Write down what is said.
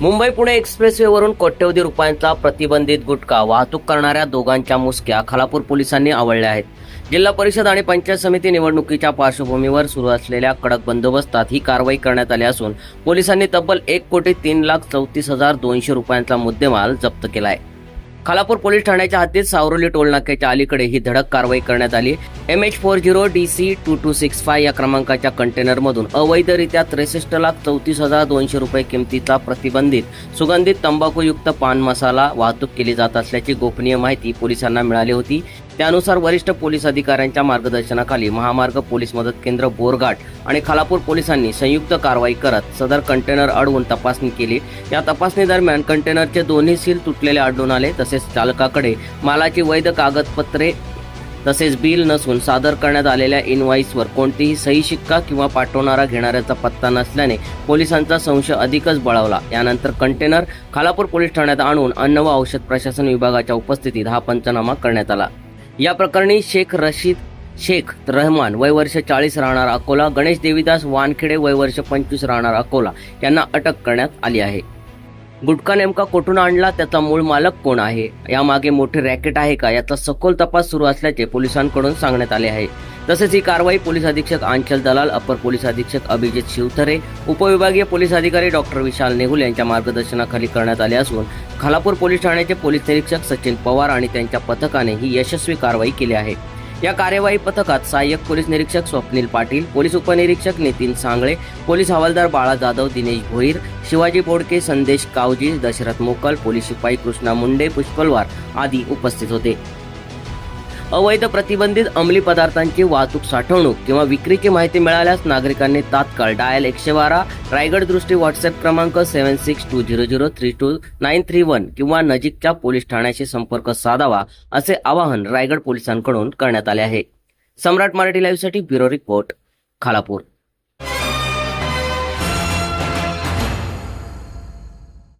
मुंबई पुणे एक्सप्रेसवेवरून कोट्यवधी रुपयांचा प्रतिबंधित गुटखा वाहतूक करणाऱ्या दोघांच्या मुसक्या खालापूर पोलिसांनी आवळल्या आहेत. जिल्हा परिषद आणि पंचायत समिती निवडणुकीच्या पार्श्वभूमीवर सुरू असलेल्या कडक बंदोबस्तात ही कारवाई करण्यात आली असून पोलिसांनी तब्बल 1,03,34,200 रुपयांचा मुद्देमाल जप्त केला आहे. खालापूर पोलीस ठाण्याच्या हद्दीत सावरोली टोलनाक्याच्या अलीकडे ही धडक कारवाई करण्यात आली. MH40DC2265 या क्रमांकाच्या कंटेनरमधून अवैधरित्या 63,34,200 रुपये किमतीचा प्रतिबंधित सुगंधित तंबाखूयुक्त पान मसाला वाहतूक केली जात असल्याची गोपनीय माहिती पोलिसांना मिळाली होती. त्यानुसार वरिष्ठ पोलीस अधिकाऱ्यांच्या मार्गदर्शनाखाली महामार्ग पोलीस मदत केंद्र बोरघाट आणि खालापूर पोलिसांनी संयुक्त कारवाई करत सदर कंटेनर अडवून तपासणी केली. या तपासणी दरम्यान कंटेनरचे दोन्ही सील तुटलेले आढळून आले. तसेच चालकाकडे मालाची वैध कागदपत्रे तसेच बिल नसून सादर करण्यात आलेल्या इनव्हॉइसवर कोणतीही सही शिक्का किंवा पाठवणारा घेणाऱ्याचा पत्ता नसल्याने पोलिसांचा संशय अधिकच बळावला. यानंतर कंटेनर खालापूर पोलीस ठाण्यात आणून अन्न व औषध प्रशासन विभागाच्या उपस्थितीत हा पंचनामा करण्यात आला. या प्रकरणी शेख रशीद शेख रहमान वय वर्ष 40 राहणार अकोला, गणेश देवीदास वानखेडे वय वर्ष 25 राहणार अकोला यांना अटक करण्यात आली आहे. गुटखा नेमका कुठून आणला, त्याचा मूळ मालक कोण आहे, यामागे मोठे रॅकेट आहे का, याचा सखोल तपास सुरू असल्याचे पोलिसांकडून सांगण्यात आले आहे. तसेच ही कारवाई पोलीस अधीक्षक आंचल दलाल, अपर पोलीस अधीक्षक अभिजित शिवथरे, उपविभागीय पोलीस अधिकारी डॉक्टर विशाल नेहुल यांच्या मार्गदर्शनाखाली करण्यात आली असून खालापूर पोलीस ठाण्याचे पोलीस निरीक्षक सचिन पवार आणि त्यांच्या पथकाने ही यशस्वी कारवाई केली आहे. या कार्यवाही पथकात सहाय्यक पोलीस निरीक्षक स्वप्नील पाटील, पोलीस उपनिरीक्षक नितीन सांगळे, पोलीस हवालदार बाळा जाधव, दिनेश भोईर, शिवाजी बोडके, संदेश कावजी, दशरथ मोकल, पोलीस शिपाई कृष्णा मुंडे, पुष्पलवार आदी उपस्थित होते. अवैध प्रतिबंधित अंमली पदार्थांची वाहतूक, साठवणूक किंवा विक्रीची माहिती मिळाल्यास नागरिकांनी तात्काळ डायल 112 रायगड दृष्टी व्हॉट्सअप क्रमांक 7620032931 किंवा नजीकच्या पोलीस ठाण्याशी संपर्क साधावा, असे आवाहन रायगड पोलिसांकडून करण्यात आले आहे. सम्राट मराठी लाईव्हसाठी ब्युरो रिपोर्ट, खालापूर.